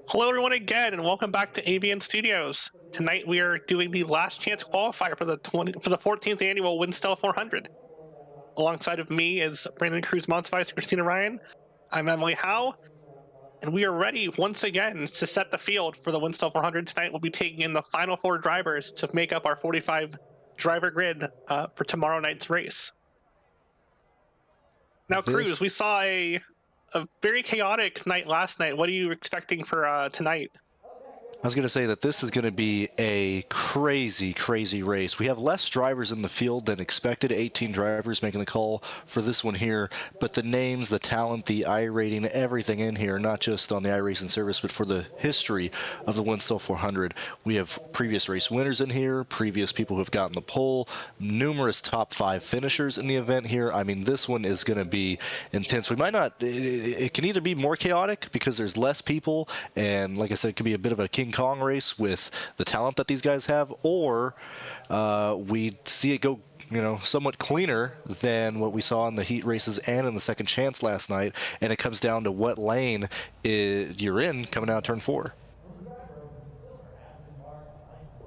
Hello everyone again, and welcome back to AVN Studios. Tonight we are doing the last chance qualifier for the 14th annual Winstel 400. Alongside of me is Brandon Cruz Monsivice and Christina Ryan. I'm Emily Howe, and we are ready once again to set the field for the Winstel 400. Tonight we'll be taking in the final 4 drivers to make up our 45 driver grid for tomorrow night's race. Now, Cruz, we saw a very chaotic night last night. What are you expecting for tonight? I was going to say that this is going to be a crazy, crazy race. We have less drivers in the field than expected, 18 drivers making the call for this one here. But the names, the talent, the iRating, everything in here, not just on the iRacing service, but for the history of the Winstel 400. We have previous race winners in here, previous people who have gotten the pole, numerous top 5 finishers in the event here. I mean, this one is going to be intense. We might not, it can either be more chaotic because there's less people, and like I said, it could be a bit of a King Kong race with the talent that these guys have, or we see it go somewhat cleaner than what we saw in the heat races and in the second chance last night, and it comes down to what lane you're in coming out of turn 4.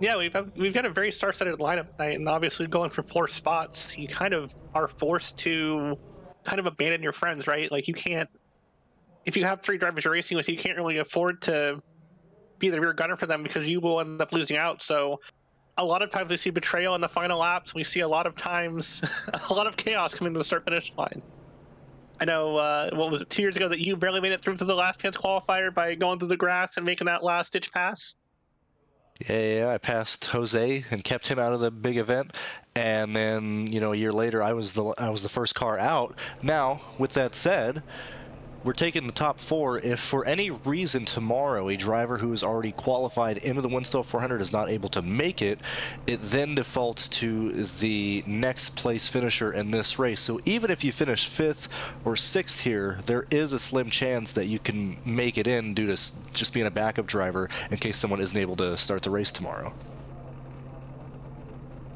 Yeah, we've got a very star-studded lineup tonight, and obviously going for 4 spots, you kind of are forced to kind of abandon your friends, right? Like, you can't, if you have 3 drivers you're racing with, you can't really afford to be the rear gunner for them because you will end up losing out. So a lot of times we see betrayal in the final laps. We see a lot of times a lot of chaos coming to the start-finish line. I know, what was it, 2 years ago that you barely made it through to the last chance qualifier by going through the grass and making that last-ditch pass? Yeah, I passed Jose and kept him out of the big event, and then a year later I was the first car out. Now, with that said, we're taking the top 4. If for any reason tomorrow a driver who is already qualified into the Winstel 400 is not able to make it, it then defaults to the next place finisher in this race. So even if you finish 5th or 6th here, there is a slim chance that you can make it in due to just being a backup driver in case someone isn't able to start the race tomorrow.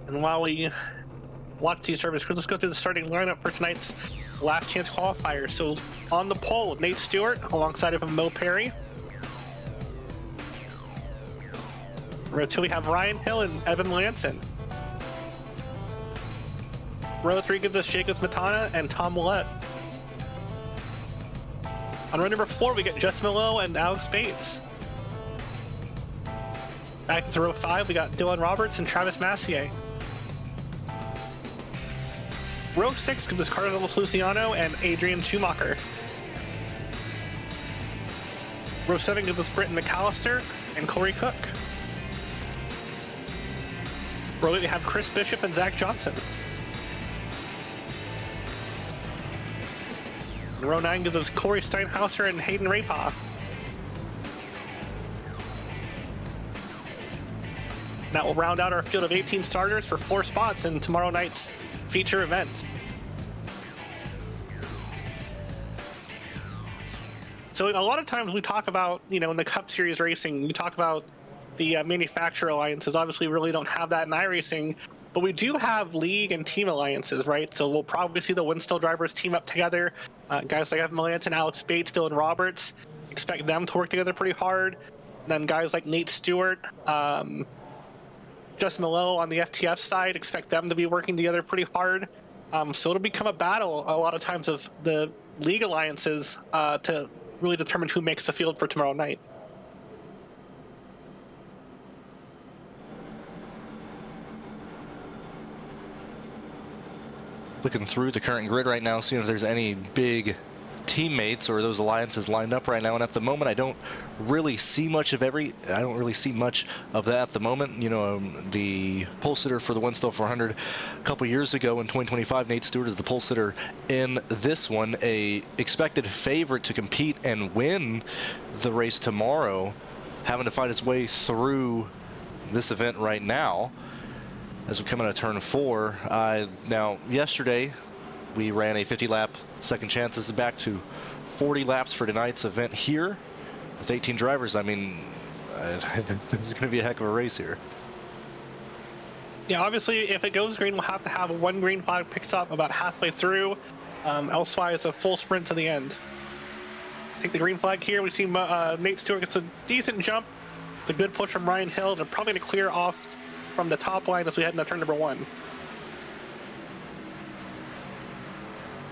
And while we watch these drivers, let's go through the starting lineup for tonight's last chance qualifier. So on the pole, Nate Stewart alongside of Mo Perry. Row 2, we have Ryan Hill and Evan Lanson. Row 3 gives us Jacob Smetana and Tom Willett. On row number 4, we get Justin Mallow and Alex Bates. Back into row 5, we got Dylan Roberts and Travis Massier. Row 6 gives us Carlos Luciano and Adrian Schumacher. Row 7 gives us Britton McAllister and Corey Cook. Row 8 we have Chris Bishop and Zach Johnson. And row 9 gives us Corey Steinhauser and Hayden Rapaw. That will round out our field of 18 starters for 4 spots in tomorrow night's feature event. So a lot of times we talk about, in the Cup Series racing, we talk about the manufacturer alliances. Obviously, we really don't have that in iRacing, but we do have league and team alliances, right? So we'll probably see the Winstel drivers team up together. Guys like Evan Melanson, Alex Bates, Dylan Roberts, expect them to work together pretty hard. And then guys like Nate Stewart, Justin Mallow on the FTF side, expect them to be working together pretty hard. So it'll become a battle a lot of times of the league alliances to really determine who makes the field for tomorrow night. Looking through the current grid right now, seeing if there's any big teammates or those alliances lined up right now, and at the moment I don't really see much of that at the moment. The pole sitter for the Winstel 400 a couple years ago in 2025, Nate Stewart is the pole sitter in this one, a expected favorite to compete and win the race tomorrow, having to fight his way through this event right now as we come into turn 4. Now yesterday we ran a 50-lap second chance. This is back to 40 laps for tonight's event here with 18 drivers. I mean, this is going to be a heck of a race here. Yeah, obviously, if it goes green, we'll have to have one green flag picked up about halfway through. Elsewise, it's a full sprint to the end. Take the green flag here. We see Nate Stewart gets a decent jump. It's a good push from Ryan Hill. They're probably going to clear off from the top line as we head into turn number 1.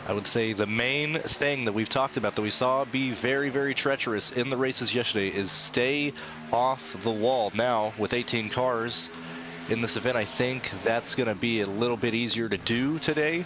I would say the main thing that we've talked about that we saw be very, very treacherous in the races yesterday is stay off the wall. Now, with 18 cars, in this event. I think that's going to be a little bit easier to do today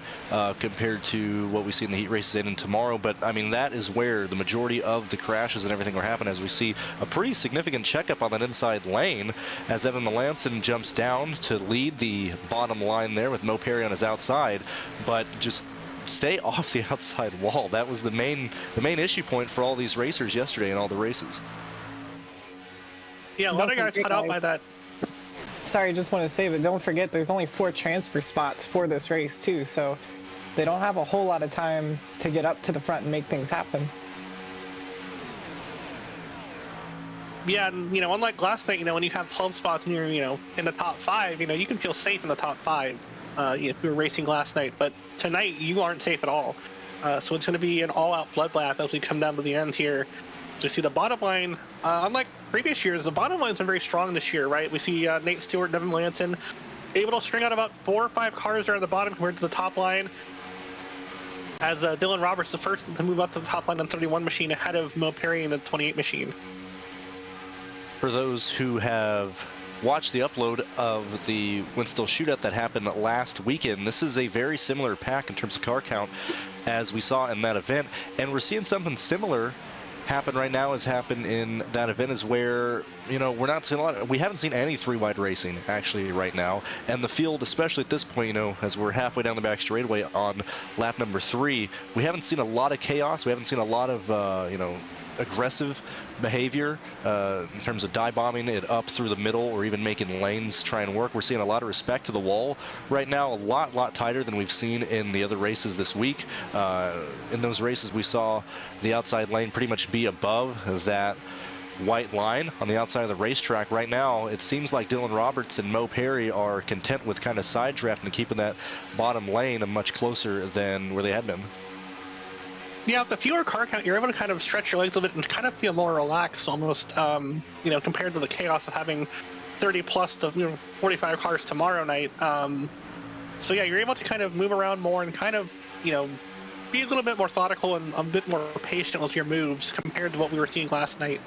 compared to what we see in the heat races in and tomorrow. But I mean, that is where the majority of the crashes and everything are happening, as we see a pretty significant checkup on that inside lane as Evan Melanson jumps down to lead the bottom line there with Mo Perry on his outside, but just stay off the outside wall. That was the main issue point for all these racers yesterday in all the races. Yeah, a lot of guys cut out by that. Sorry, just want to say, but don't forget there's only 4 transfer spots for this race too, so they don't have a whole lot of time to get up to the front and make things happen. Yeah, and unlike last night, when you have 12 spots and you're, in the top 5, you can feel safe in the top 5 if you were racing last night. But tonight, you aren't safe at all. So it's going to be an all-out bloodbath as we come down to the end here. To see the bottom line, unlike previous years, the bottom line's been very strong this year, right? We see Nate Stewart and Evan Melanson able to string out about 4 or 5 cars there at the bottom compared to the top line. As Dylan Roberts, the first to move up to the top line on 31 machine ahead of Mo Perry in the 28 machine. For those who have watched the upload of the Winstel shootout that happened last weekend, this is a very similar pack in terms of car count as we saw in that event, and we're seeing something similar happen right now as happened in that event, is where we're not seeing a lot. We haven't seen any 3-wide racing actually right now, and the field, especially at this point, as we're halfway down the back straightaway on lap number 3, we haven't seen a lot of chaos. We haven't seen a lot of aggressive behavior in terms of dive bombing it up through the middle or even making lanes try and work. We're seeing a lot of respect to the wall right now, a lot tighter than we've seen in the other races this week. In those races, we saw the outside lane pretty much be above as that white line on the outside of the racetrack. Right now, it seems like Dylan Roberts and Mo Perry are content with kind of side drafting and keeping that bottom lane much closer than where they had been. Yeah, with the fewer car count, you're able to kind of stretch your legs a little bit and kind of feel more relaxed almost, compared to the chaos of having 30 plus to 45 cars tomorrow night. So yeah, you're able to kind of move around more and kind of, be a little bit more methodical and a bit more patient with your moves compared to what we were seeing last night.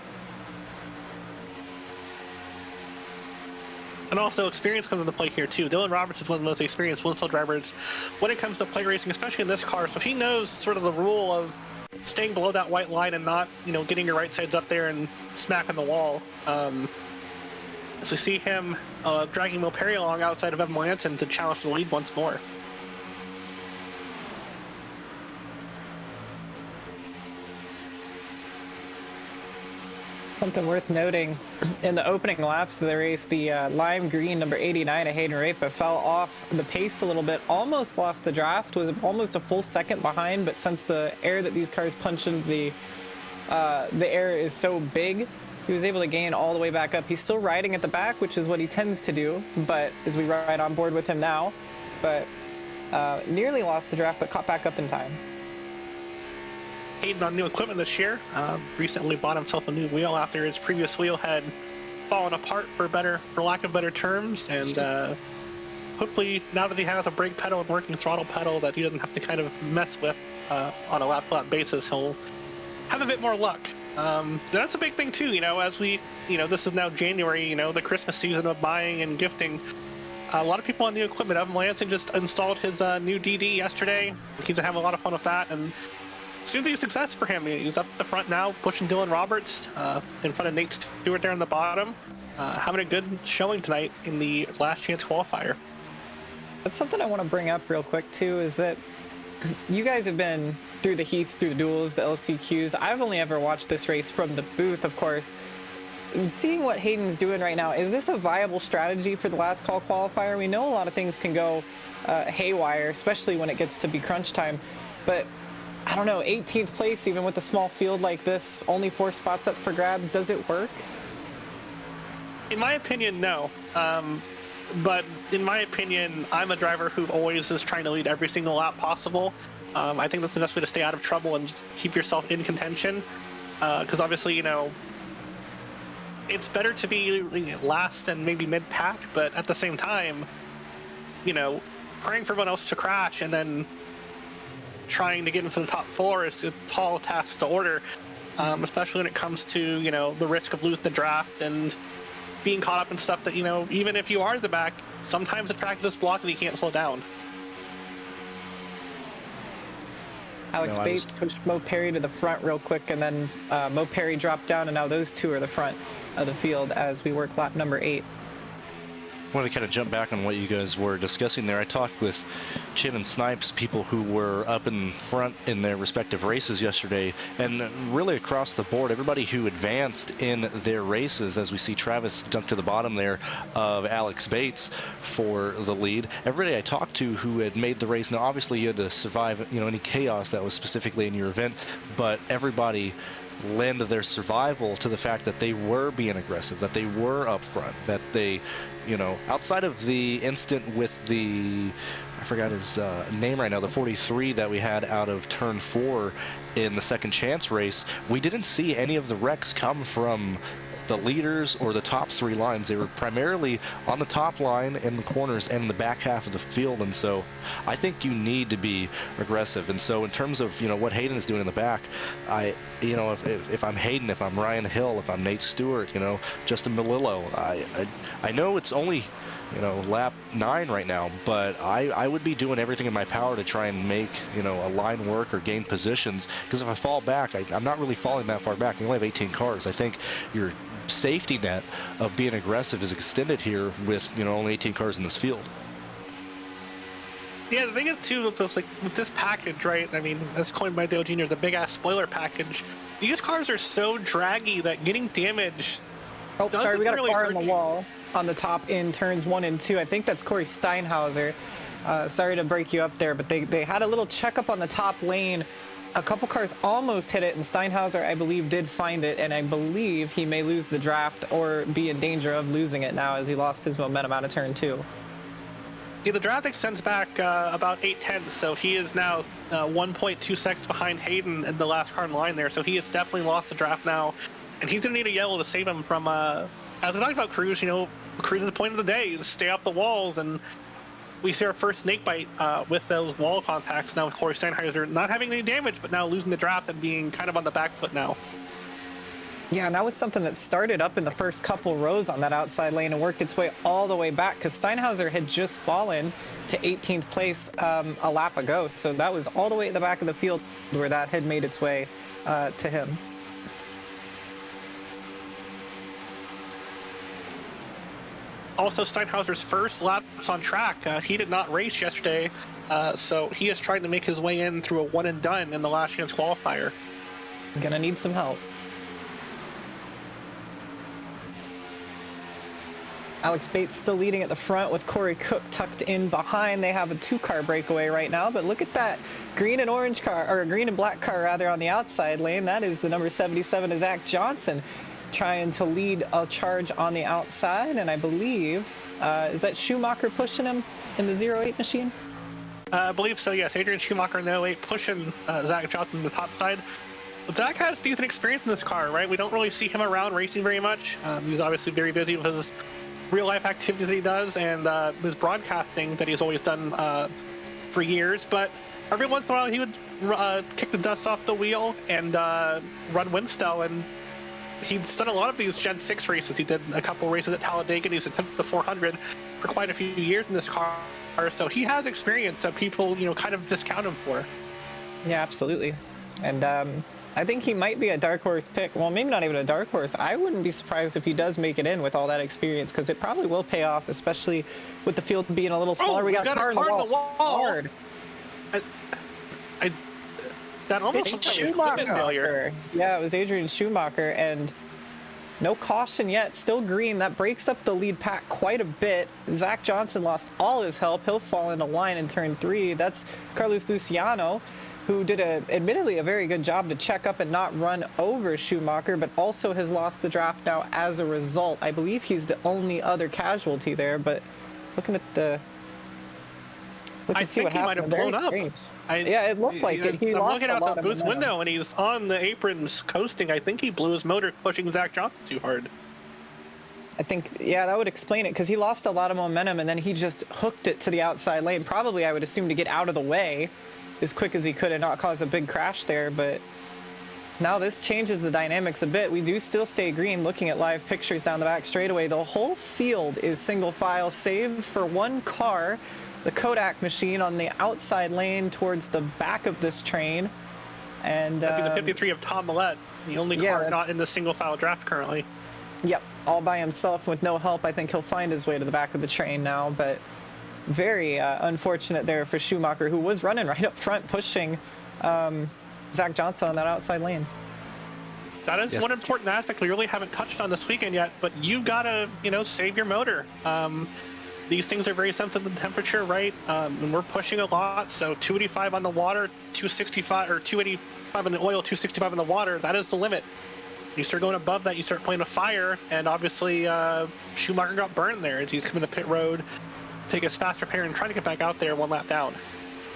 And also, experience comes into play here, too. Dylan Roberts is one of the most experienced Winstel drivers when it comes to play racing, especially in this car. So he knows sort of the rule of staying below that white line and not, getting your right sides up there and smacking the wall. So we see him dragging Mo Perry along outside of Evan Melanson to challenge the lead once more. Something worth noting, in the opening laps of the race, the lime green number 89 of Hayden Rapa fell off the pace a little bit, almost lost the draft, was almost a full second behind, but since the air that these cars punch into the air is so big, he was able to gain all the way back up. He's still riding at the back, which is what he tends to do, but as we ride on board with him now, but nearly lost the draft, but caught back up in time. Hayden on new equipment this year. Recently bought himself a new wheel after his previous wheel had fallen apart for lack of better terms, and hopefully now that he has a brake pedal and working throttle pedal that he doesn't have to kind of mess with on a lap-to-lap basis, he'll have a bit more luck. That's a big thing too, as we, this is now January, the Christmas season of buying and gifting. A lot of people on new equipment. Evan Melanson just installed his new DD yesterday. He's gonna have a lot of fun with that, and seems to be a success for him. He's up at the front now, pushing Dylan Roberts in front of Nate Stewart there in the bottom. Having a good showing tonight in the last chance qualifier. That's something I want to bring up real quick too, is that you guys have been through the heats, through the duels, the LCQs. I've only ever watched this race from the booth, of course. Seeing what Hayden's doing right now, is this a viable strategy for the last call qualifier? We know a lot of things can go haywire, especially when it gets to be crunch time, but I don't know, 18th place, even with a small field like this, only 4 spots up for grabs, does it work? In my opinion, no. But in my opinion, I'm a driver who always is trying to lead every single lap possible. I think that's the best way to stay out of trouble and just keep yourself in contention. Because obviously, it's better to be last and maybe mid-pack, but at the same time, praying for everyone else to crash and then trying to get into the top 4 is a tall task to order, especially when it comes to, the risk of losing the draft and, being caught up in stuff that, you know, even if you are at the back, sometimes the track is just blocked and you can't slow down. Alex Bates pushed Mo Perry to the front real quick, and then Mo Perry dropped down, and now those two are the front of the field as we work lap number 8. I want to kind of jump back on what you guys were discussing there. I talked with Chin and Snipes, people who were up in front in their respective races yesterday, and really across the board, everybody who advanced in their races, as we see Travis dunk to the bottom there of Alex Bates for the lead. Everybody I talked to who had made the race, now obviously you had to survive, you know, any chaos that was specifically in your event, but everybody lend their survival to the fact that they were being aggressive, that they were up front, that they, you know, outside of the instant with the, I forgot his name right now, the 43 that we had out of turn 4 in the second chance race, we didn't see any of the wrecks come from the leaders or the top 3 lines. They were primarily on the top line, in the corners, and in the back half of the field. And so I think you need to be aggressive. And so in terms of, you know, what Hayden is doing in the back, you know, if I'm Hayden, if I'm Ryan Hill, if I'm Nate Stewart, you know, Justin Melillo, I know it's only, you know, lap 9 right now, but I would be doing everything in my power to try and make, you know, a line work or gain positions, because if I fall back, I'm not really falling that far back. We only have 18 cars. I think your safety net of being aggressive is extended here with, you know, only 18 cars in this field. Yeah, the thing is too with this, like, with this package, right? I mean, as coined by Dale Jr., the big ass spoiler package. These cars are so draggy that getting damage. Oh, sorry, we got really a car on the you. wall on the top in turns 1 and 2. I think that's Corey Steinhauser. Sorry to break you up there, but they had a little checkup on the top lane. A couple cars almost hit it, and Steinhauser, I believe, did find it, and I believe he may lose the draft or be in danger of losing it now as he lost his momentum out of turn 2. Yeah, the draft extends back about 8/10, so he is now 1.2 seconds behind Hayden in the last car in line there, so he has definitely lost the draft now, and he's going to need a yellow to save him from, as we talked about Cruz, you know, Cruz is the point of the day, stay off the walls, and we see our first snake bite with those wall contacts now with Corey Steinhauser not having any damage, but now losing the draft and being kind of on the back foot now. Yeah, and that was something that started up in the first couple rows on that outside lane and worked its way all the way back, because Steinhauser had just fallen to 18th place a lap ago. So that was all the way at the back of the field where that had made its way to him. Also, Steinhauser's first laps on track. He did not race yesterday, so he is trying to make his way in through a one and done in the last chance qualifier. Gonna need some help. Alex Bates still leading at the front with Corey Cook tucked in behind. They have a 2-car breakaway right now, but look at that green and orange car, or green and black car rather, on the outside lane. That is the number 77, Zach Johnson, trying to lead a charge on the outside, and I believe, is that Schumacher pushing him in the 08 machine? I believe so, yes. Adrian Schumacher in the 08 pushing Zach Johnson to the top side. But Zach has decent experience in this car, right? We don't really see him around racing very much. He's obviously very busy with his real-life activities that he does and his broadcasting that he's always done for years. But every once in a while, he would kick the dust off the wheel and run Winstel, and he's done a lot of these Gen 6 races. He did a couple races at Talladega, and he's attempted the 400 for quite a few years in this car. So he has experience that people, you know, kind of discount him for. Yeah, absolutely. And I think he might be a dark horse pick. Well, maybe not even a dark horse. I wouldn't be surprised if he does make it in with all that experience, because it probably will pay off, especially with the field being a little smaller. We got a car on the wall. Hard. That almost It's looked like a equipment failure. Yeah, it was Adrian Schumacher, and no caution yet. Still green. That breaks up the lead pack quite a bit. Zach Johnson lost all his help. He'll fall into line in turn 3. That's Carlos Luciano, who did admittedly a very good job to check up and not run over Schumacher, but also has lost the draft now as a result. I believe he's the only other casualty there, but looking at the... I think he might have blown up. Yeah, it looked like it. He I'm lost looking a out lot the of booth momentum. window, and he's on the aprons coasting. I think he blew his motor pushing Zach Johnson too hard. I think, yeah, that would explain it, because he lost a lot of momentum, and then he just hooked it to the outside lane. Probably, I would assume, to get out of the way as quick as he could and not cause a big crash there, but now this changes the dynamics a bit. We do still stay green. Looking at live pictures down the back straightaway, the whole field is single file, save for one car, the Kodak machine on the outside lane towards the back of this train. And that'd be the 53 of Tom Millette, the only car not in the single file draft currently. Yep, all by himself with no help. I think he'll find his way to the back of the train now, but very unfortunate there for Schumacher, who was running right up front, pushing Zach Johnson on that outside lane. That is one important aspect we really haven't touched on this weekend yet, but you gotta, save your motor. These things are very sensitive to temperature, right? And we're pushing a lot, so 285 on the water, 265 or 285 in the oil, 265 in the water. That is the limit. You start going above that, you start playing a fire, and obviously Schumacher got burned there as he's coming to pit road, take his fast repair, and try to get back out there one lap down.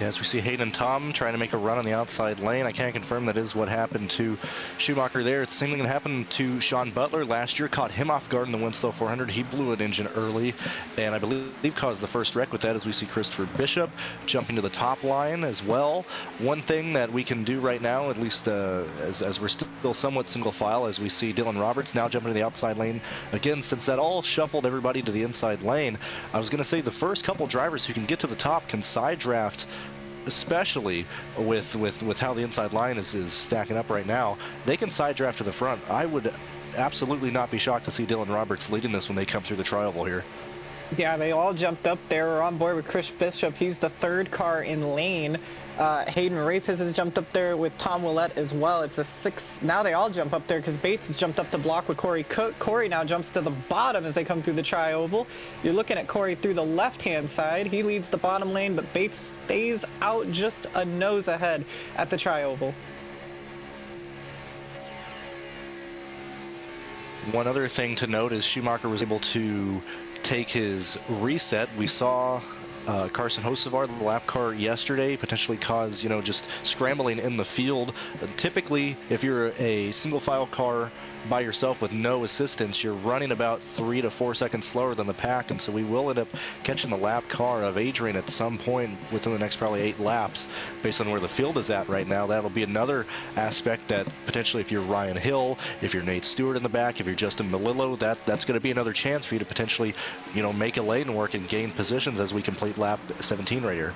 Yeah, as we see Hayden and Tom trying to make a run on the outside lane. I can't confirm that is what happened to Schumacher there. It's the same thing that happened to Sean Butler last year. Caught him off guard in the Winstel 400. He blew an engine early, and I believe caused the first wreck with that, as we see Christopher Bishop jumping to the top line as well. One thing that we can do right now, at least as we're still somewhat single file, as we see Dylan Roberts now jumping to the outside lane. Again, since that all shuffled everybody to the inside lane, I was going to say the first couple drivers who can get to the top can side draft, especially with how the inside line is stacking up right now. They can side draft to the front. I would absolutely not be shocked to see Dylan Roberts leading this when they come through the tri-oval here. Yeah, they all jumped up there. We're on board with Chris Bishop. He's the third car in lane. Hayden Rapis has jumped up there with Tom Willett as well. It's a 6. Now they all jump up there because Bates has jumped up to block with Corey Cook. Corey now jumps to the bottom as they come through the tri-oval. You're looking at Corey through the left-hand side. He leads the bottom lane, but Bates stays out just a nose ahead at the tri-oval. One other thing to note is Schumacher was able to take his reset. We saw Carson Hocevar, the lap car yesterday, potentially cause, just scrambling in the field. Typically, if you're a single file car by yourself with no assistance, you're running about 3 to 4 seconds slower than the pack, and so we will end up catching the lap car of Adrian at some point within the next probably 8 laps based on where the field is at right now. That'll be another aspect that potentially, if you're Ryan Hill, if you're Nate Stewart in the back, if you're Justin Melillo, that's going to be another chance for you to potentially, make a lane work and gain positions as we complete lap 17 right here.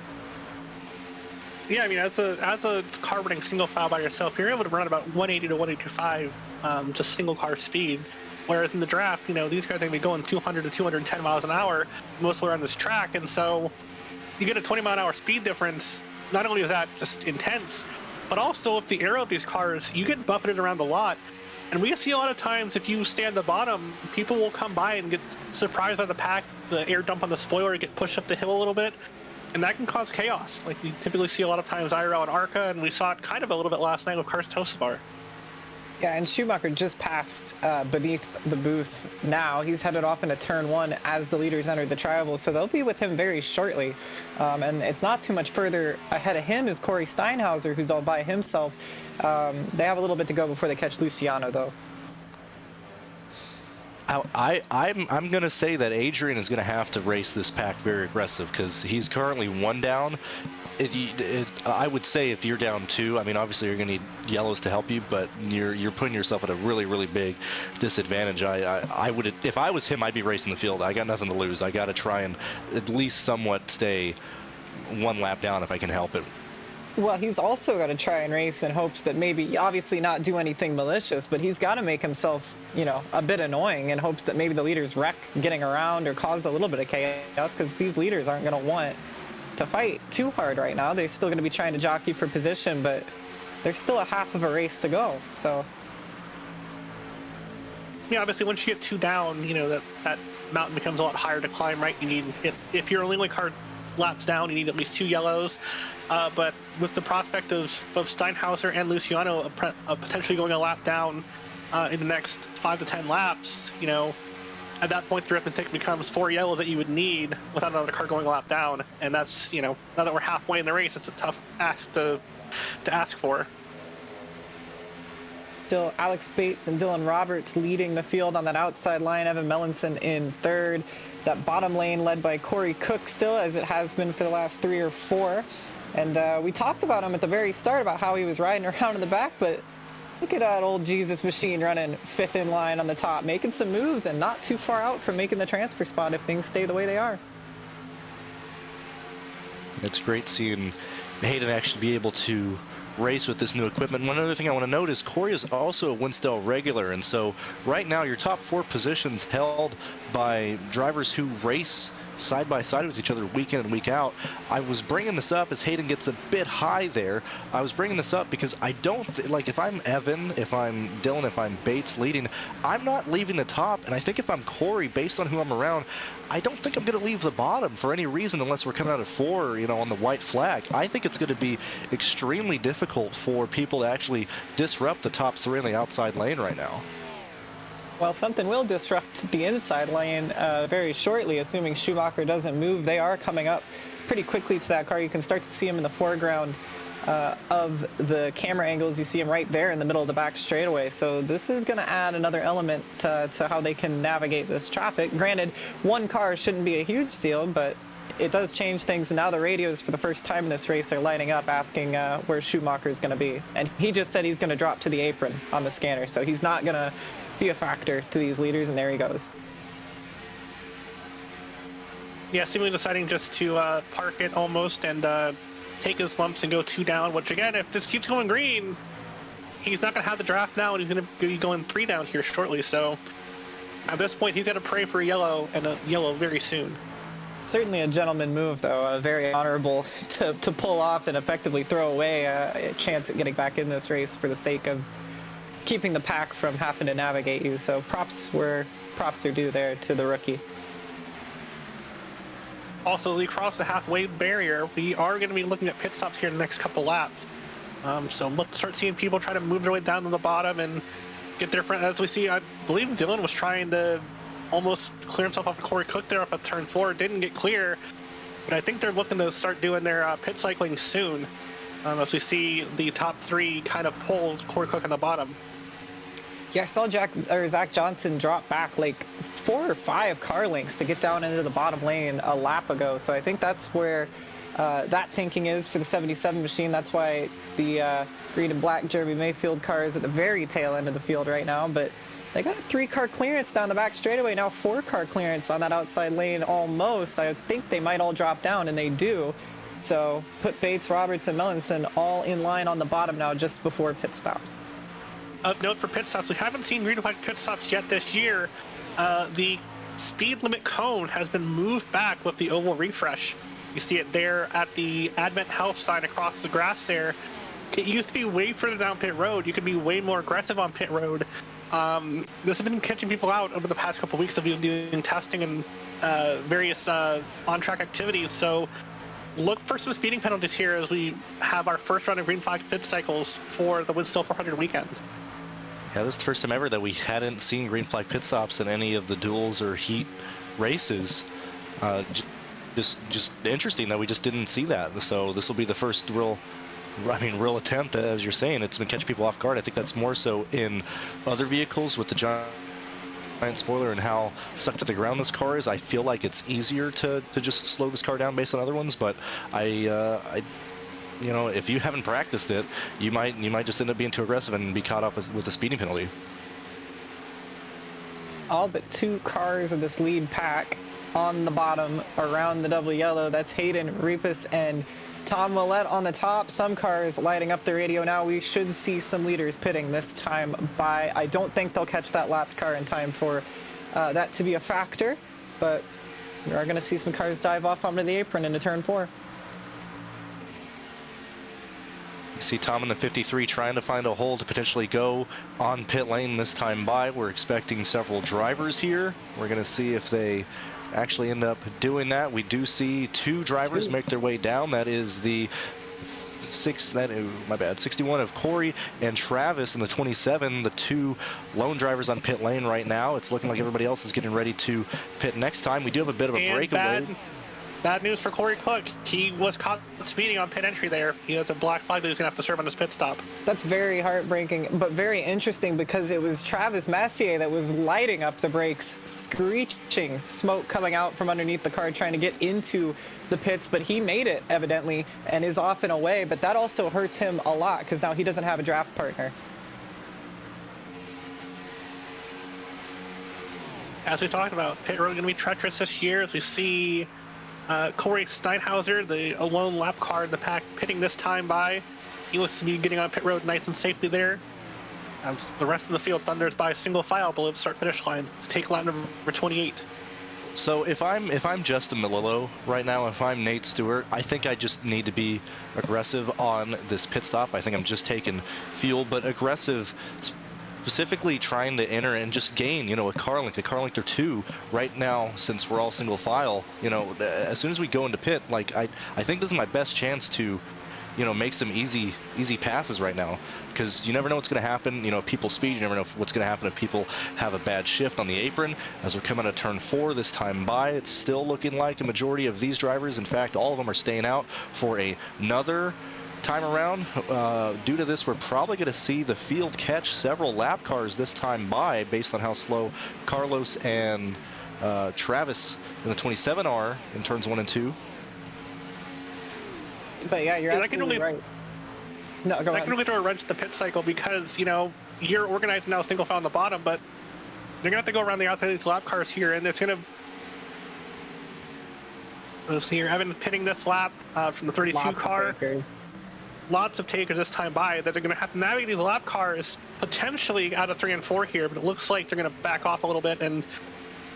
Yeah, I mean, as a car running single file by yourself, you're able to run about 180 to 185, just single car speed. Whereas in the draft, these guys are going to be going 200 to 210 miles an hour mostly around this track, and so you get a 20-mile-an-hour speed difference. Not only is that just intense, but also with the aero of these cars, you get buffeted around a lot. And we see a lot of times, if you stay at the bottom, people will come by and get surprised by the pack, the air dump on the spoiler, get pushed up the hill a little bit. And that can cause chaos. Like you typically see a lot of times IRL and ARCA, and we saw it kind of a little bit last night with Carson Hocevar. Yeah, and Schumacher just passed beneath the booth now. He's headed off into turn 1 as the leaders enter the tri-oval, so they'll be with him very shortly. And it's not too much further ahead of him is Corey Steinhauser, who's all by himself. They have a little bit to go before they catch Luciano, though. I'm going to say that Adrian is going to have to race this pack very aggressive because he's currently 1 down. I would say if you're down 2, I mean, obviously you're going to need yellows to help you, but you're putting yourself at a really, really big disadvantage. I would, if I was him, I'd be racing the field. I got nothing to lose. I got to try and at least somewhat stay 1 lap down if I can help it. Well, he's also got to try and race in hopes that maybe, obviously not do anything malicious, but he's got to make himself, a bit annoying in hopes that maybe the leaders wreck getting around or cause a little bit of chaos, because these leaders aren't going to want to fight too hard right now. They're still going to be trying to jockey for position, but there's still a half of a race to go, so. Yeah, obviously once you get 2 down, that mountain becomes a lot higher to climb, right? You need, if you're only car laps down, you need at least 2 yellows. But with the prospect of both Steinhauser and Luciano potentially going a lap down in the next 5 to 10 laps, at that point the arithmetic becomes 4 yellows that you would need without another car going a lap down. And that's, now that we're halfway in the race, it's a tough ask to ask for. Still Alex Bates and Dylan Roberts leading the field on that outside line. Evan Mellinson in 3rd. That bottom lane led by Corey Cook still, as it has been for the last 3 or 4. And we talked about him at the very start about how he was riding around in the back, but Look at that old Jesus machine running 5th in line on the top, making some moves and not too far out from making the transfer spot if things stay the way they are. It's great seeing Hayden actually be able to race with this new equipment. One other thing I want to note is Corey is also a Winstel regular, and so right now your top 4 positions held by drivers who race side by side with each other week in and week out. I was bringing this up as Hayden gets a bit high there. I was bringing this up because I don't like, if I'm Evan, if I'm Dylan, if I'm Bates leading, I'm not leaving the top. And I think if I'm Corey, based on who I'm around, I don't think I'm going to leave the bottom for any reason unless we're coming out of 4, you know, on the white flag. I think it's going to be extremely difficult for people to actually disrupt the top 3 in the outside lane right now. Well, something will disrupt the inside lane very shortly, assuming Schumacher doesn't move. They are coming up pretty quickly to that car. You can start to see him in the foreground of the camera angles. You see him right there in the middle of the back straightaway. So this is going to add another element to how they can navigate this traffic. Granted, one car shouldn't be a huge deal, but it does change things. And now the radios for the first time in this race are lighting up asking where Schumacher's going to be. And he just said he's going to drop to the apron on the scanner. So he's not going to be a factor to these leaders, and there he goes. Yeah, seemingly deciding just to park it almost and take his lumps and go 2 down, which again, if this keeps going green, he's not going to have the draft now, and he's going to be going 3 down here shortly. So at this point, he's got to pray for a yellow, and a yellow very soon. Certainly a gentleman move, though. Very honorable to pull off and effectively throw away a chance at getting back in this race for the sake of keeping the pack from having to navigate you. So props where props are due there to the rookie. Also, as we cross the halfway barrier, we are going to be looking at pit stops here in the next couple laps. So let's start seeing people try to move their way down to the bottom and get their friend. As we see, I believe Dylan was trying to almost clear himself off of Corey Cook there off of turn 4. Didn't get clear, but I think they're looking to start doing their pit cycling soon. As we see the top 3 kind of pull Corey Cook on the bottom. Yeah, I saw Zach Johnson drop back like 4 or 5 car lengths to get down into the bottom lane a lap ago. So I think that's where that thinking is for the 77 machine. That's why the green and black Jeremy Mayfield car is at the very tail end of the field right now. But they got a 3-car clearance down the back straightaway, now 4-car clearance on that outside lane almost. I think they might all drop down, and they do. So put Bates, Roberts, and Melanson all in line on the bottom now just before pit stops. Of note for pit stops, we haven't seen green and black pit stops yet this year. The speed limit cone has been moved back with the oval refresh. You see it there at the Advent Health sign across the grass there. It used to be way further down pit road. You could be way more aggressive on pit road. This has been catching people out over the past couple weeks that we've been doing testing and various on-track activities. So look for some speeding penalties here as we have our first round of green flag pit cycles for the Winstel 400 weekend. Yeah, this is the first time ever that we hadn't seen green flag pit stops in any of the duels or heat races. Just interesting that we just didn't see that. So this will be the first real attempt, as you're saying. It's been catching people off guard. I think that's more so in other vehicles with the giant spoiler and how stuck to the ground this car is. I feel like it's easier to just slow this car down based on other ones, but I you know, if you haven't practiced it, you might just end up being too aggressive and be caught off with a speeding penalty. All but 2 cars of this lead pack on the bottom around the double yellow. That's Hayden, Repus, and Tom Willett on the top. Some cars lighting up the radio now. We should see some leaders pitting this time by. I don't think they'll catch that lapped car in time for that to be a factor, but we are going to see some cars dive off onto the apron into turn 4. You see Tom in the 53 trying to find a hole to potentially go on pit lane this time by. We're expecting several drivers here. We're going to see if they actually end up doing that. We do see 2 drivers make their way down. That is the 61 of Corey and Travis in the 27, the 2 lone drivers on pit lane right now. It's looking like everybody else is getting ready to pit next time. We do have a bit of a breakaway. Bad news for Corey Cook. He was caught speeding on pit entry there. He has a black flag that he's going to have to serve on his pit stop. That's very heartbreaking, but very interesting because it was Travis Massier that was lighting up the brakes, screeching smoke coming out from underneath the car, trying to get into the pits, but he made it, evidently, and is off and away. But that also hurts him a lot because now he doesn't have a draft partner. as we talked about, pit road going to be treacherous this year as we see Corey Steinhauser, the lone lap car in the pack, pitting this time by. He looks to be getting on pit road nice and safely there. As the rest of the field thunders by single file below the start-finish line to take lap number 28. So if I'm Justin Melillo right now, if I'm Nate Stewart, I think I just need to be aggressive on this pit stop. I think I'm just taking fuel, but aggressive, specifically trying to enter and just gain, a car length or two right now, since we're all single file. As soon as we go into pit, like I think this is my best chance to make some easy passes right now, because you never know what's going to happen. If people speed, you never know what's going to happen if people have a bad shift on the apron. As we're coming to turn 4 this time by, it's still looking like a majority of these drivers, in fact, all of them are staying out for another time around. Due to this, we're probably going to see the field catch several lap cars this time by, based on how slow Carlos and Travis in the 27 are in turns 1 and 2. But yeah, you're absolutely right. No, go ahead. That can really throw a wrench to the pit cycle because, you're organized now single file on the bottom, but they're going to have to go around the outside of these lap cars here, and it's going to... Let's see here, Evan pitting this lap from the 32 car. Lots of takers this time by that they're going to have to navigate these lap cars potentially out of 3 and 4 here, but it looks like they're going to back off a little bit and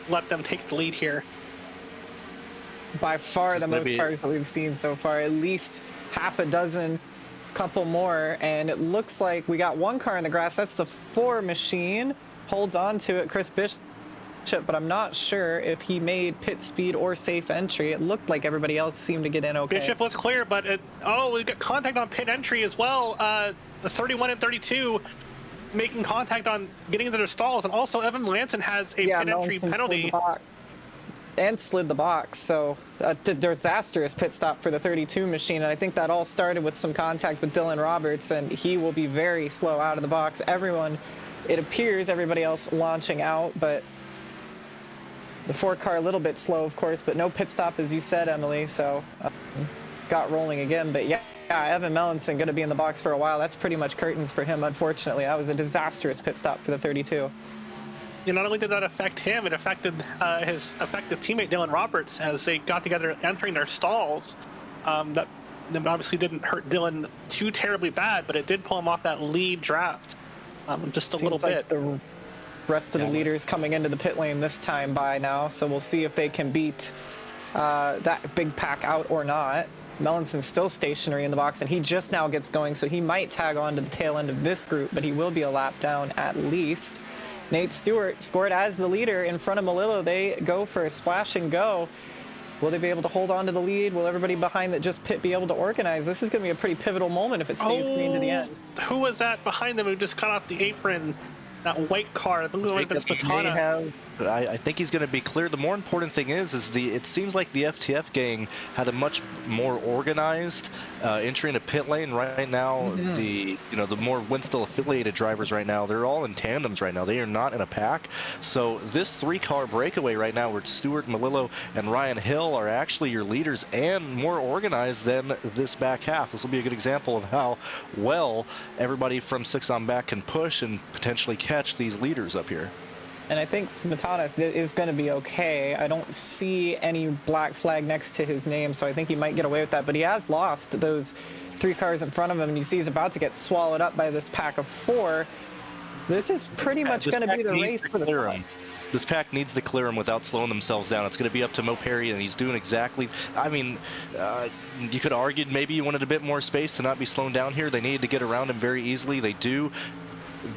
let them take the lead here. By far the most cars that we've seen so far, at least half a dozen, couple more, and it looks like we got one car in the grass. That's the 4 machine, holds on to it, Chris Bishop, but I'm not sure if he made pit speed or safe entry. It looked like everybody else seemed to get in okay. Bishop was clear, but we got contact on pit entry as well. The 31 and 32 making contact on getting into their stalls, and also Evan Lanson has a pit entry penalty. And slid the box, so a disastrous pit stop for the 32 machine, and I think that all started with some contact with Dylan Roberts, and he will be very slow out of the box. It appears everybody else launching out, but the 4 car a little bit slow, of course, but no pit stop, as you said, Emily, so got rolling again. But yeah, Evan Melanson going to be in the box for a while. That's pretty much curtains for him, unfortunately. That was a disastrous pit stop for the 32. Not only did that affect him, it affected his effective teammate Dylan Roberts as they got together entering their stalls. That obviously didn't hurt Dylan too terribly bad, but it did pull him off that lead draft just a little bit. The rest of the leaders coming into the pit lane this time by now, so we'll see if they can beat that big pack out or not. Melanson's still stationary in the box, and he just now gets going, so he might tag on to the tail end of this group, but he will be a lap down at least. Nate Stewart scored as the leader in front of Melillo. They go for a splash and go. Will they be able to hold on to the lead? Will everybody behind that just pit be able to organize? This is going to be a pretty pivotal moment if it stays green to the end. Who was that behind them who just cut off the apron? That white car. I think it might have been Smetana. I think he's going to be clear. The more important thing is it seems like the FTF gang had a much more organized entry into pit lane right now. The more Winstel affiliated drivers right now, they're all in tandems right now. They are not in a pack. So this 3-car breakaway right now, where Stewart, Melillo, and Ryan Hill are actually your leaders and more organized than this back half. This will be a good example of how well everybody from 6 on back can push and potentially catch these leaders up here. And I think Smetana is going to be okay. I don't see any black flag next to his name, so I think he might get away with that. But he has lost those 3 cars in front of him, and you see he's about to get swallowed up by this pack of 4. This is pretty much going to be the race for the front. This pack needs to clear him without slowing themselves down. It's going to be up to Mo Perry, and he's doing exactly... I mean, you could have argued maybe you wanted a bit more space to not be slowing down here. They needed to get around him very easily. They do.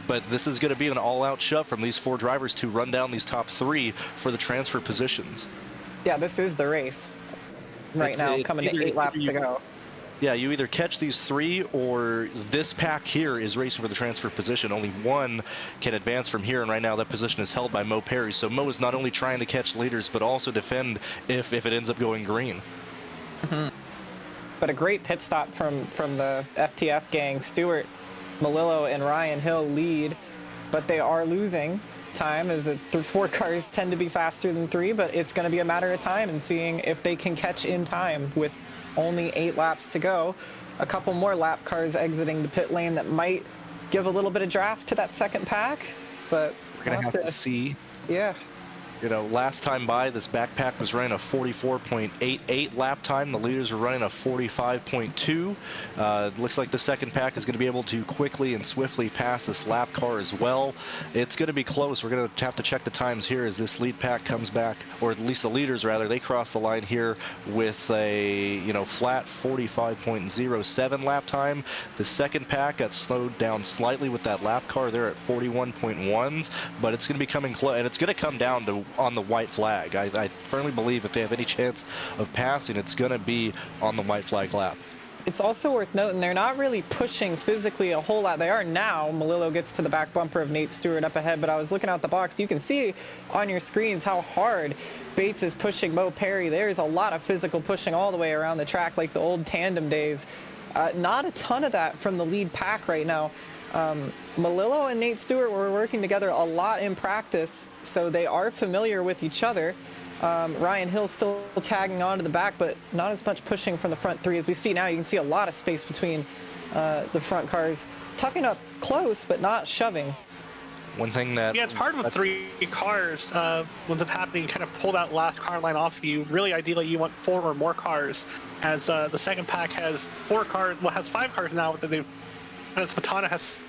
But this is going to be an all-out shove from these 4 drivers to run down these top 3 for the transfer positions. Yeah, this is the race right now, coming to 8 laps to go. Yeah, you either catch these 3 or this pack here is racing for the transfer position. Only one can advance from here, and right now that position is held by Mo Perry. So Mo is not only trying to catch leaders, but also defend if it ends up going green. But a great pit stop from the FTF gang. Stewart, Melillo, and Ryan Hill lead, but they are losing time as the 4 cars tend to be faster than 3, but it's going to be a matter of time and seeing if they can catch in time with only 8 laps to go. A couple more lap cars exiting the pit lane that might give a little bit of draft to that second pack, but we're going to have to see. Yeah. You know, last time by, this backpack was running a 44.88 lap time. The leaders were running a 45.2. It looks like the second pack is going to be able to quickly and swiftly pass this lap car as well. It's going to be close. We're going to have to check the times here as this lead pack comes back, or at least the leaders rather. They cross the line here with a, you know, flat 45.07 lap time. The second pack got slowed down slightly with that lap car there at 41.1s, but it's going to be coming close, and it's going to come down to on the white flag. I firmly believe if they have any chance of passing, it's going to be on the white flag lap. It's also worth noting they're not really pushing physically a whole lot. They are now. Melillo gets to the back bumper of Nate Stewart up ahead, but I was looking out the box. You can see on your screens how hard Bates is pushing Mo Perry. There's a lot of physical pushing all the way around the track like the old tandem days. Not a ton of that from the lead pack right now. Melillo and Nate Stewart were working together a lot in practice, so they are familiar with each other. Ryan Hill still tagging on to the back, but not as much pushing from the front three as we see now. You can see a lot of space between the front cars, tucking up close, but not shoving. One thing that... Yeah, it's hard with three cars. When it's happening, you kind of pull that last car line off of you. Really, ideally, you want 4 or more cars, as the second pack has 4 cars, well, has 5 cars now that they've... As Matana has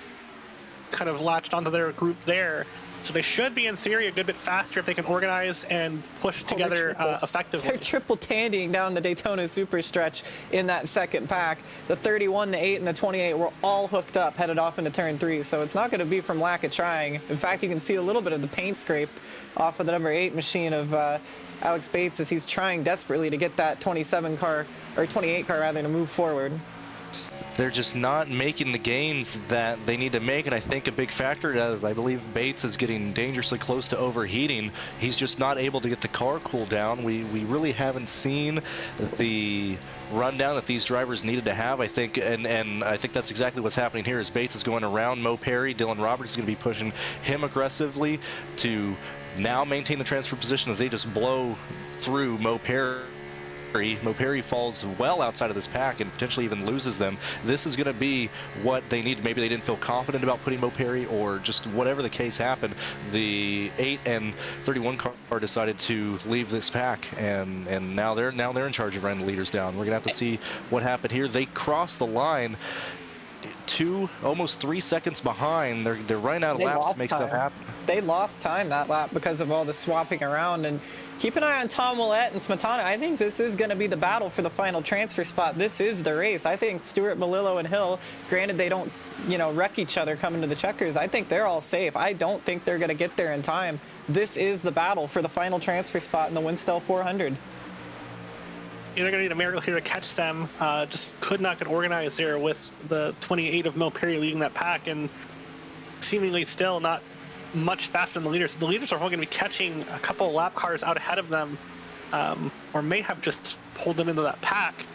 kind of latched onto their group there. So they should be, in theory, a good bit faster if they can organize and push together effectively. They're triple tandying down the Daytona super stretch in that second pack. The 31, the 8, and the 28 were all hooked up, headed off into turn 3. So it's not going to be from lack of trying. In fact, you can see a little bit of the paint scraped off of the number 8 machine of Alex Bates as he's trying desperately to get that 27 car, or 28 car rather, to move forward. They're just not making the gains that they need to make, and I think a big factor is I believe Bates is getting dangerously close to overheating. He's just not able to get the car cooled down. We really haven't seen the rundown that these drivers needed to have, I think, and I think that's exactly what's happening here. As Bates is going around Mo Perry, Dylan Roberts is going to be pushing him aggressively to now maintain the transfer position as they just blow through Mo Perry. Mo Perry falls well outside of this pack and potentially even loses them. This is going to be what they need. Maybe they didn't feel confident about putting Mo Perry, or just whatever the case happened. The 8 and 31 car decided to leave this pack, and now they're in charge of running the leaders down. We're going to have to see what happened here. They crossed the line 2, almost 3 seconds behind. They're running out of laps to make stuff happen. They lost time that lap because of all the swapping around. And keep an eye on Tom Willett and Smetana. I think this is going to be the battle for the final transfer spot. This is the race. I think Stewart, Melillo, and Hill, granted they don't, you know, wreck each other coming to the checkers, I think they're all safe. I don't think they're going to get there in time. This is the battle for the final transfer spot in the Winstel 400. They're going to need a miracle here to catch them. Just could not get organized there with the 28 of Mo Perry leading that pack, and seemingly still not much faster than the leaders. The leaders are only going to be catching a couple of lap cars out ahead of them, or may have just pulled them into that pack.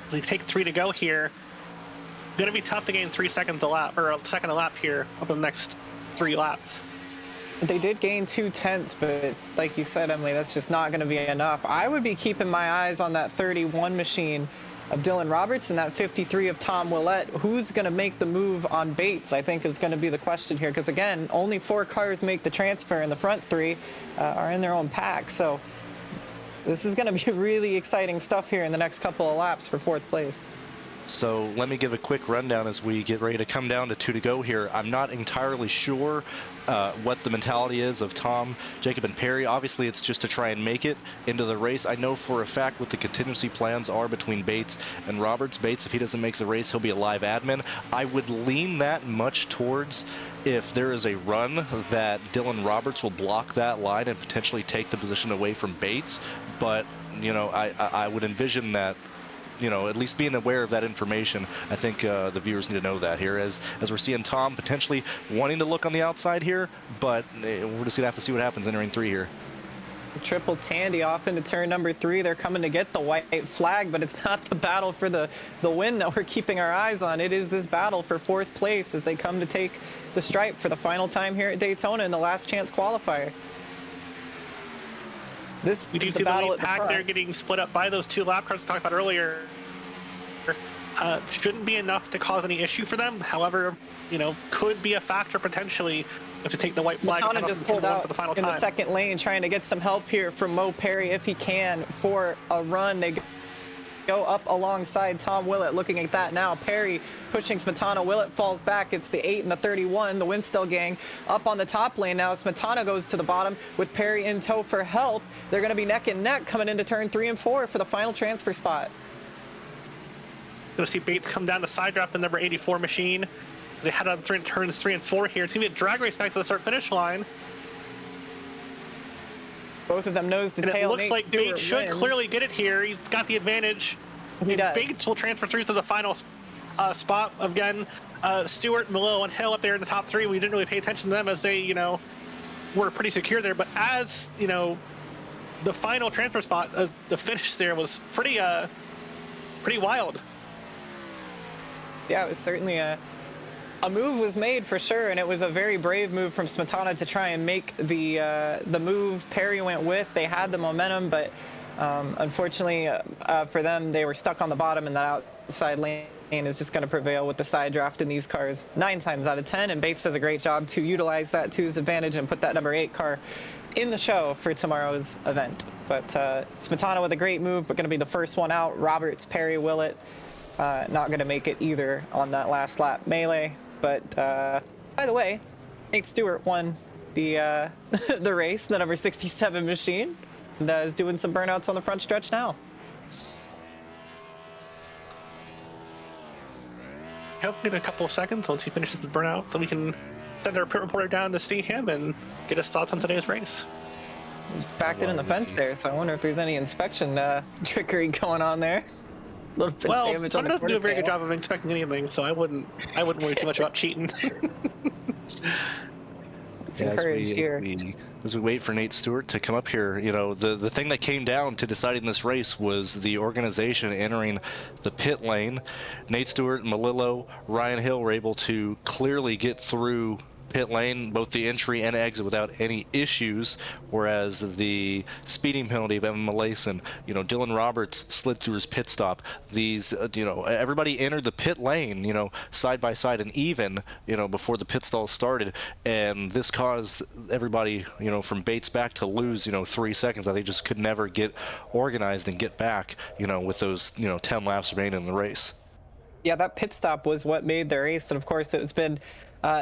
They take 3 to go here. Going to be tough to gain 3 seconds a lap, or a second a lap here over the next 3 laps. They did gain 2 tenths, but like you said, Emily, that's just not going to be enough. I would be keeping my eyes on that 31 machine of Dylan Roberts and that 53 of Tom Willett. Who's going to make the move on Bates, I think, is going to be the question here. Because, again, only 4 cars make the transfer, and the front 3 are in their own pack. So this is going to be really exciting stuff here in the next couple of laps for 4th place. So let me give a quick rundown as we get ready to come down to 2 to go here. I'm not entirely sure what the mentality is of Tom, Jacob, and Perry. Obviously, it's just to try and make it into the race. I know for a fact what the contingency plans are between Bates and Roberts. Bates, if he doesn't make the race, he'll be a live admin. I would lean that much towards if there is a run that Dylan Roberts will block that line and potentially take the position away from Bates. But, you know, I would envision that, you know, at least being aware of that information. I think the viewers need to know that here, as we're seeing Tom potentially wanting to look on the outside here, but we're just gonna have to see what happens entering 3 here. Triple Tandy off into turn number 3. They're coming to get the white flag, but it's not the battle for the win that we're keeping our eyes on. It is this battle for 4th place as they come to take the stripe for the final time here at Daytona in the last chance qualifier. We do see the lead pack there getting split up by those 2 lap cars we talked about earlier. shouldn't be enough to cause any issue for them. However, could be a factor potentially to take the white flag. Matana just pulled out for the final in the second lane, trying to get some help here from Mo Perry if he can for a run. They go up alongside Tom Willett. Looking at that now, Perry pushing Smetana. Willett falls back. It's the 8 and the 31, the Winstel gang up on the top lane now. Smetana goes to the bottom with Perry in tow for help. They're going to be neck and neck coming into turn 3 and 4 for the final transfer spot. Going to see Bates come down to side draft the number 84 machine. They head on turns 3 and 4 here. It's going to be a drag race back to the start-finish line. Both of them nose to and tail. It looks like Bates should clearly get it here. He's got the advantage. He does. Bates will transfer through to the final spot. Again, Stewart, Malillo, and Hill up there in the top 3. We didn't really pay attention to them as they, were pretty secure there. But as, the final transfer spot, the finish there was pretty wild. Yeah, it was certainly a move was made for sure, and it was a very brave move from Smetana to try and make the move Perry went with. They had the momentum, but unfortunately for them, they were stuck on the bottom, and that outside lane is just going to prevail with the side draft in these cars 9 times out of 10, and Bates does a great job to utilize that to his advantage and put that number 8 car in the show for tomorrow's event. But Smetana with a great move, but going to be the first one out. Roberts, Perry, Willett, not going to make it either on that last lap melee. But by the way, Nate Stewart won the the race, the number 67 machine, and is doing some burnouts on the front stretch now. Hopefully in a couple of seconds once he finishes the burnout, so we can send our pit reporter down to see him and get his thoughts on today's race. Just backed it in the fence there, so I wonder if there's any inspection trickery going on there. A little bit of damage on the doesn't do a very good job of inspecting anything, so I wouldn't worry too much about cheating. It's encouraged here. As we wait for Nate Stewart to come up here, the thing that came down to deciding this race was the organization entering the pit lane. Nate Stewart, Malillo, Ryan Hill were able to clearly get through pit lane, both the entry and exit, without any issues, whereas the speeding penalty of Evan Malayson, Dylan Roberts slid through his pit stop. These, everybody entered the pit lane, side by side and even, before the pit stall started, and this caused everybody, from Bates back to lose, 3 seconds. They just could never get organized and get back, with those, 10 laps remaining in the race. Yeah, that pit stop was what made the race, and of course it's been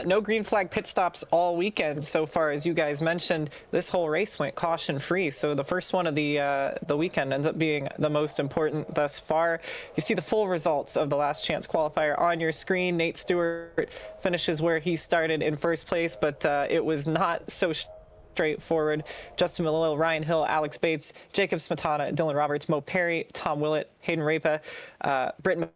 no green flag pit stops all weekend so far. As you guys mentioned, this whole race went caution free, so the first one of the weekend ends up being the most important thus far. You see the full results of the last chance qualifier on your screen. Nate Stewart finishes where he started in first place, but it was not so straightforward. Justin Malillo, Ryan Hill, Alex Bates, Jacob Smetana, Dylan Roberts, Mo Perry, Tom Willett, Hayden Rapa, Britton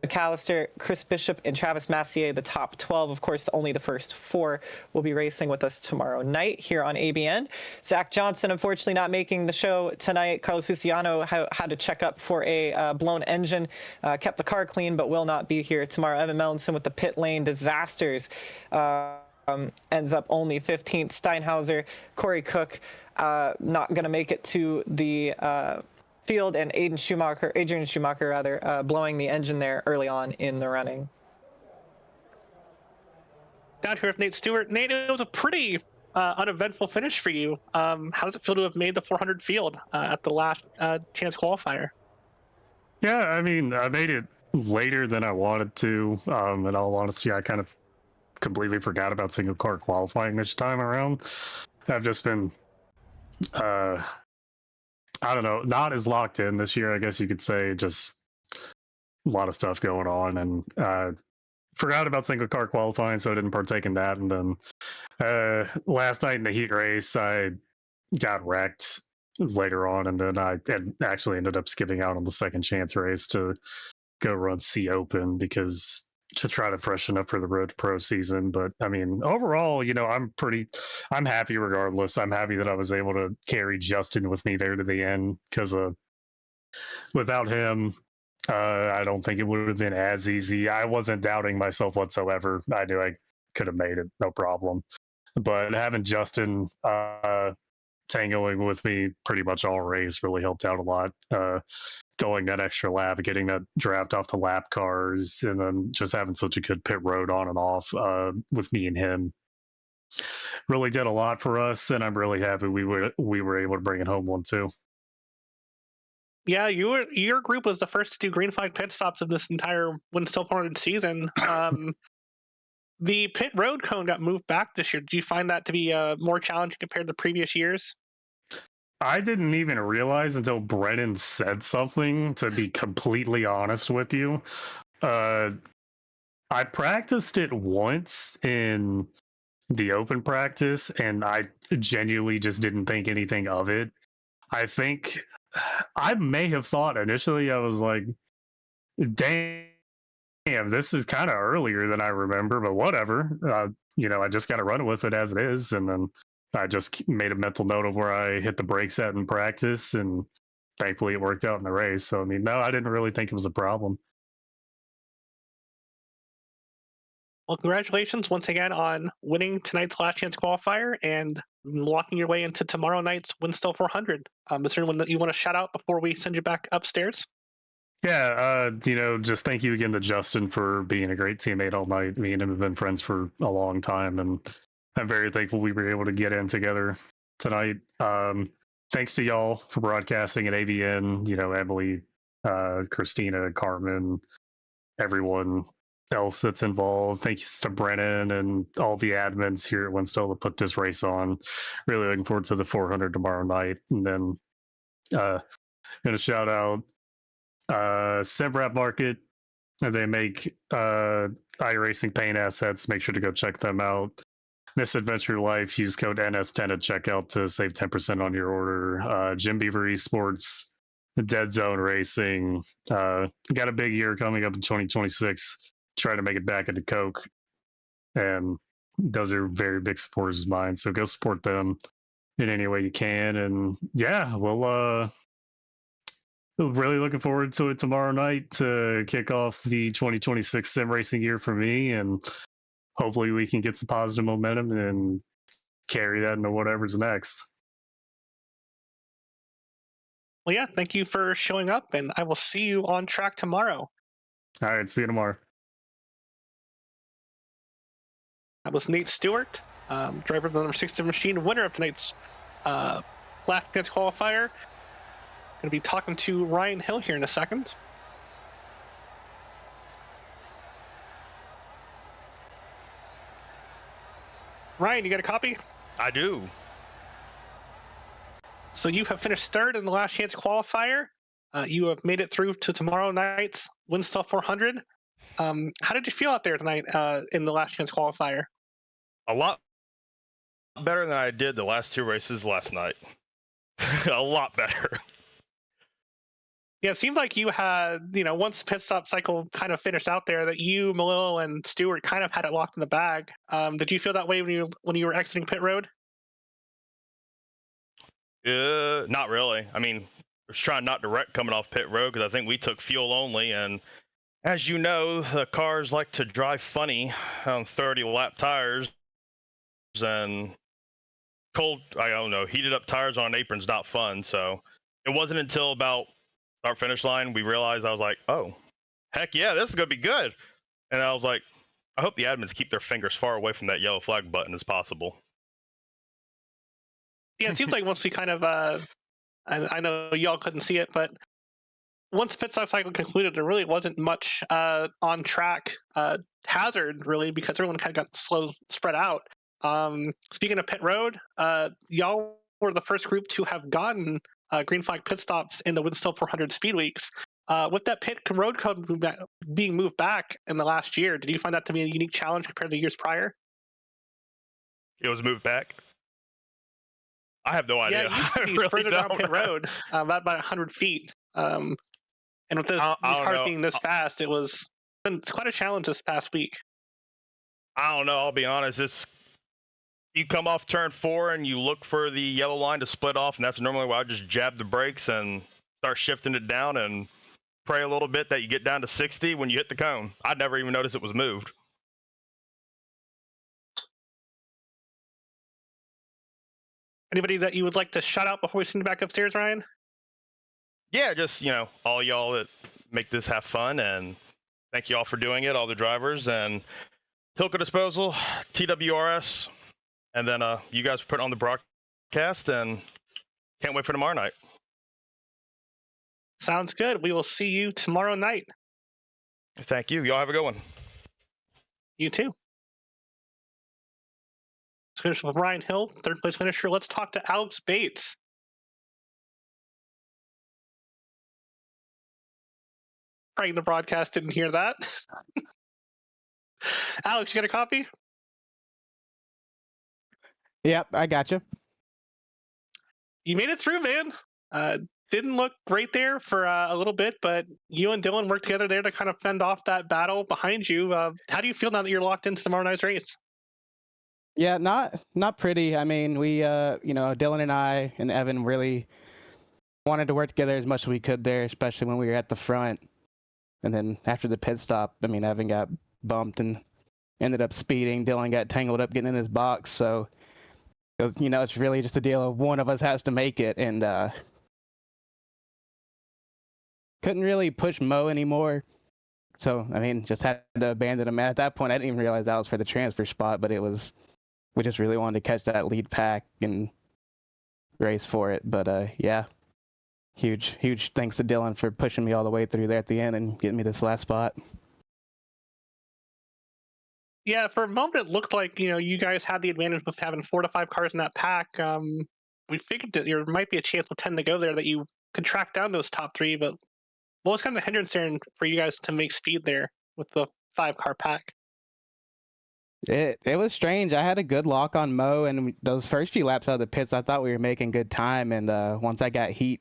McAllister, Chris Bishop, and Travis Massier, the top 12. Of course, only the first 4 will be racing with us tomorrow night here on ABN. Zach Johnson, unfortunately, not making the show tonight. Carlos Luciano had to check up for a blown engine, kept the car clean, but will not be here tomorrow. Evan Mellinson with the pit lane disasters ends up only 15th. Steinhauser, Corey Cook, not going to make it to the field, and Adrian Schumacher, blowing the engine there early on in the running. Down here with Nate Stewart. Nate, it was a pretty uneventful finish for you. How does it feel to have made the 400 field at the last chance qualifier? Yeah, I mean, I made it later than I wanted to. In all honesty, I kind of completely forgot about single car qualifying this time around. I've just been I don't know, not as locked in this year, I guess you could say. Just a lot of stuff going on, and forgot about single car qualifying, so I didn't partake in that. And then last night in the heat race, I got wrecked later on, and then I actually ended up skipping out on the second chance race to go run C Open because to try to freshen up for the Road to Pro season. But I mean, overall, I'm happy regardless. I'm happy that I was able to carry Justin with me there to the end, because without him, I don't think it would have been as easy. I wasn't doubting myself whatsoever. I knew I could have made it, no problem. But having Justin tangoing with me pretty much all race really helped out a lot. Going that extra lap, getting that draft off the lap cars, and then just having such a good pit road on and off with me and him really did a lot for us, and I'm really happy we were able to bring it home 1-2. Yeah, your group was the first to do green flag pit stops of this entire Winstel 400 season. The pit road cone got moved back this year. Do you find that to be more challenging compared to previous years? I didn't even realize until Brennan said something, to be completely honest with you. I practiced it once in the open practice, and I genuinely just didn't think anything of it. I think I may have thought initially, I was like, damn, this is kind of earlier than I remember, but whatever. I just got to run with it as it is. And then I just made a mental note of where I hit the brakes at in practice, and thankfully it worked out in the race. So, I mean, no, I didn't really think it was a problem. Well, congratulations once again on winning tonight's last chance qualifier and locking your way into tomorrow night's Winstel 400. Is there anyone that you want to shout out before we send you back upstairs? Yeah, just thank you again to Justin for being a great teammate all night. Me and him have been friends for a long time, and I'm very thankful we were able to get in together tonight. Thanks to y'all for broadcasting at ABN, Emily, Christina, Carmen, everyone else that's involved. Thanks to Brennan and all the admins here at Winstel to put this race on. Really looking forward to the 400 tomorrow night. And then gonna shout out SimWrap Market. They make iRacing paint assets. Make sure to go check them out. Misadventure Life, use code NS10 at checkout to save 10% on your order. Jim Beaver Esports, Dead Zone Racing. Got a big year coming up in 2026. Try to make it back into Coke. And those are very big supporters of mine. So go support them in any way you can. And yeah, we'll really looking forward to it tomorrow night to kick off the 2026 sim racing year for me, and hopefully we can get some positive momentum and carry that into whatever's next. Well, yeah, thank you for showing up, and I will see you on track tomorrow. All right, see you tomorrow. That was Nate Stewart, driver of the number 60 machine, winner of tonight's last chance qualifier. Going to be talking to Ryan Hill here in a second. Ryan, you got a copy? I do. So you have finished third in the last chance qualifier. You have made it through to tomorrow night's Winstel 400. How did you feel out there tonight in the last chance qualifier? A lot better than I did the last two races last night. A lot better. Yeah, it seemed like you had, once the pit stop cycle kind of finished out there, that you, Malillo, and Stewart kind of had it locked in the bag. Did you feel that way when you were exiting pit road? Not really. I mean, I was trying not to wreck coming off pit road because I think we took fuel only, and as you know, the cars like to drive funny on 30 lap tires, and heated up tires on apron's not fun. So it wasn't until about start finish line we realized, I was like, oh heck yeah, this is gonna be good. And I was like, I hope the admins keep their fingers far away from that yellow flag button as possible. Yeah, it seems like once we kind of I know y'all couldn't see it, but once the pit stop cycle concluded, there really wasn't much on track hazard, really, because everyone kind of got spread out. Speaking of pit road, y'all were the first group to have gotten green flag pit stops in the Winstel 400 Speed Weeks. With that pit road code being moved back in the last year, did you find that to be a unique challenge compared to years prior? It was moved back. I have no idea. Yeah, it used to be really further down pit road, about 100 feet. And with these cars being this fast, it's quite a challenge this past week. I don't know. I'll be honest. You come off turn 4 and you look for the yellow line to split off, and that's normally where I just jab the brakes and start shifting it down and pray a little bit that you get down to 60 when you hit the cone. I'd never even noticed it was moved. Anybody that you would like to shout out before we send you back upstairs, Ryan? Yeah, just all y'all that make this have fun, and thank you all for doing it, all the drivers and Hilco Disposal, TWRS, and then you guys for putting on the broadcast, and can't wait for tomorrow night. Sounds good. We will see you tomorrow night. Thank you. Y'all have a good one. You too. Let's finish with Ryan Hill, third place finisher. Let's talk to Alex Bates. Praying the broadcast didn't hear that. Alex, you got a copy? Yep, I got you. You made it through, man. Didn't look great there for a little bit, but you and Dylan worked together there to kind of fend off that battle behind you. How do you feel now that you're locked into tomorrow night's race? Yeah, not pretty. I mean, we Dylan and I and Evan really wanted to work together as much as we could there, especially when we were at the front. And then after the pit stop, I mean, Evan got bumped and ended up speeding. Dylan got tangled up getting in his box. So, it's really just a deal of one of us has to make it. And couldn't really push Mo anymore. So, I mean, just had to abandon him. At that point, I didn't even realize that was for the transfer spot, but we just really wanted to catch that lead pack and race for it. But yeah, huge thanks to Dylan for pushing me all the way through there at the end and getting me this last spot. Yeah, for a moment it looked like you guys had the advantage of having 4 to 5 cars in that pack. We figured that there might be a chance with 10 to go there that you could track down those top 3, but what was kind of the hindrance there for you guys to make speed there with the 5-car pack? It was strange. I had a good lock on Mo, and those first few laps out of the pits, I thought we were making good time. And once I got heat,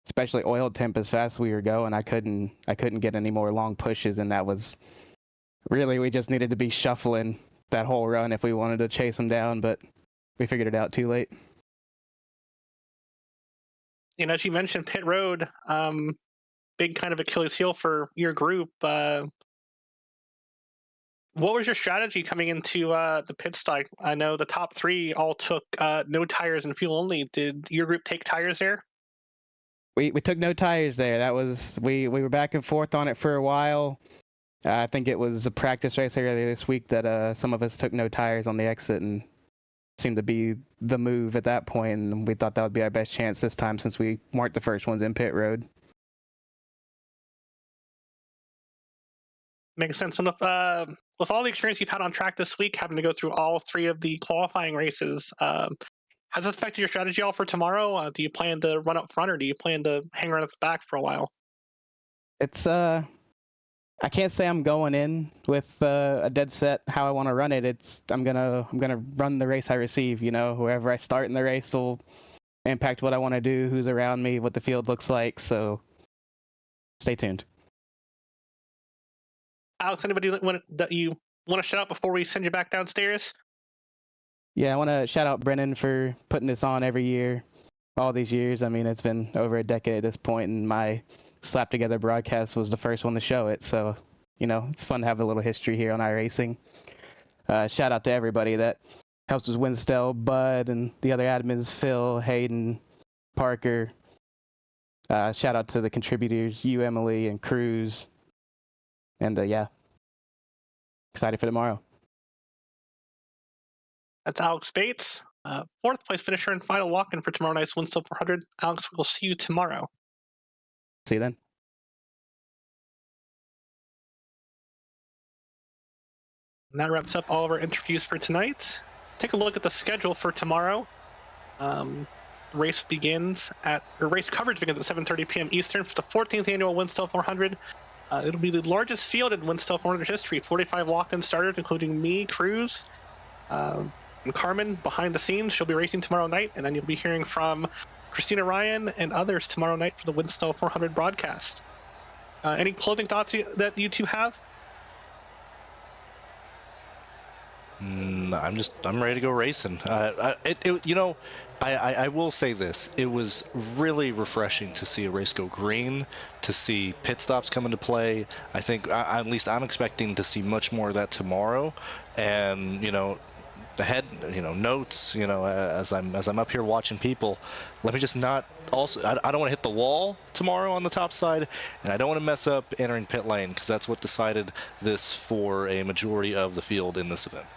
especially oil temp as fast as we were going, I couldn't get any more long pushes, and that was really, we just needed to be shuffling that whole run if we wanted to chase them down, but we figured it out too late. And as you mentioned, pit road, big kind of Achilles heel for your group. What was your strategy coming into the pit stop? I know the top 3 all took no tires and fuel only. Did your group take tires there? We took no tires there. That was we were back and forth on it for a while. I think it was a practice race earlier this week that some of us took no tires on the exit, and seemed to be the move at that point. And we thought that would be our best chance this time since we weren't the first ones in pit road. Makes sense. And with all the experience you've had on track this week, having to go through all 3 of the qualifying races, has this affected your strategy all for tomorrow? Do you plan to run up front, or do you plan to hang around at the back for a while? It's I can't say I'm going in with a dead set how I want to run it. I'm gonna run the race I receive. Whoever I start in the race will impact what I want to do, who's around me, what the field looks like. So stay tuned. Alex, anybody that you want to shout out before we send you back downstairs? Yeah, I want to shout out Brennan for putting this on every year, all these years. I mean, it's been over a decade at this point, and my slap together broadcast was the first one to show it. So, it's fun to have a little history here on iRacing. Shout out to everybody that helps with Winstel, Bud, and the other admins, Phil, Hayden, Parker. Shout out to the contributors, you, Emily, and Cruz. And yeah, excited for tomorrow. That's Alex Bates, 4th place finisher and final lock-in for tomorrow night's Winstel 400. Alex, we'll see you tomorrow. See you then. And that wraps up all of our interviews for tonight. Take a look at the schedule for tomorrow. Race coverage begins at 7:30 p.m. Eastern for the 14th annual Winstel 400. It'll be the largest field in Winstel 400 history. 45 locked-in starters, including me, Cruz, and Carmen behind the scenes. She'll be racing tomorrow night, and then you'll be hearing from Christina Ryan and others tomorrow night for the Winstel 400 broadcast. Any closing thoughts that you two have? I'm ready to go racing. I will say this. It was really refreshing to see a race go green, to see pit stops come into play. I think, at least I'm expecting to see much more of that tomorrow. And, head, notes, as I'm up here watching people. Let me just not also. I don't want to hit the wall tomorrow on the top side, and I don't want to mess up entering pit lane because that's what decided this for a majority of the field in this event.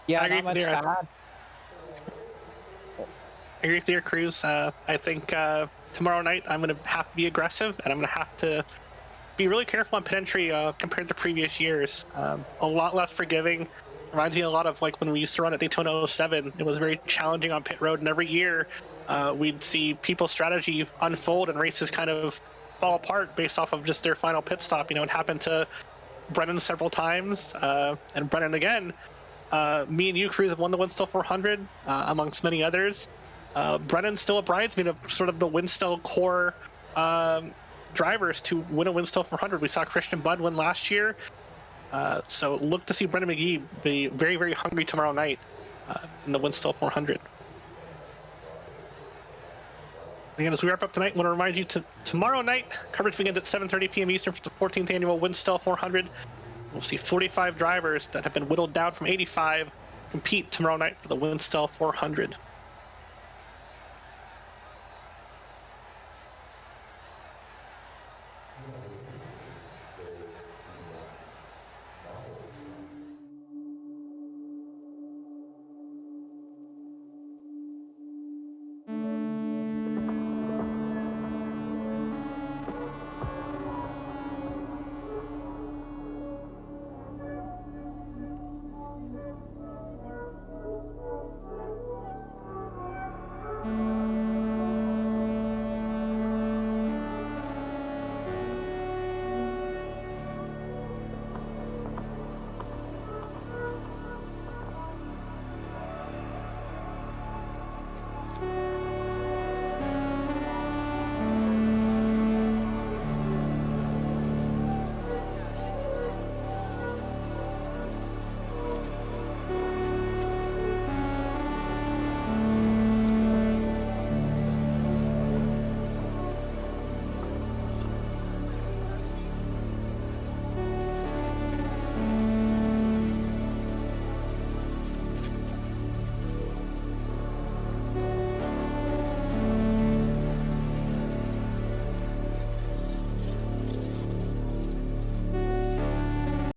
Yeah, I agree not much with you. to add. I agree with your Cruz. I think tomorrow night I'm going to have to be aggressive, and I'm going to have to be really careful on pit entry compared to previous years. A lot less forgiving. Reminds me a lot of like when we used to run at Daytona 07. It was very challenging on pit road, and every year we'd see people's strategy unfold and races kind of fall apart based off of just their final pit stop. It happened to Brennan several times, and Brennan again. Me and you, Cruz, have won the Winstel 400, amongst many others. Brennan's still a bridesmaid of sort of the Winstel core drivers to win a Winstel 400. We saw Christian Budd win last year. So look to see Brendan McGee be very, very hungry tomorrow night in the Winstel 400. Again, as we wrap up tonight, I want to remind you tomorrow night, coverage begins at 7:30 p.m. Eastern for the 14th annual Winstel 400. We'll see 45 drivers that have been whittled down from 85 compete tomorrow night for the Winstel 400.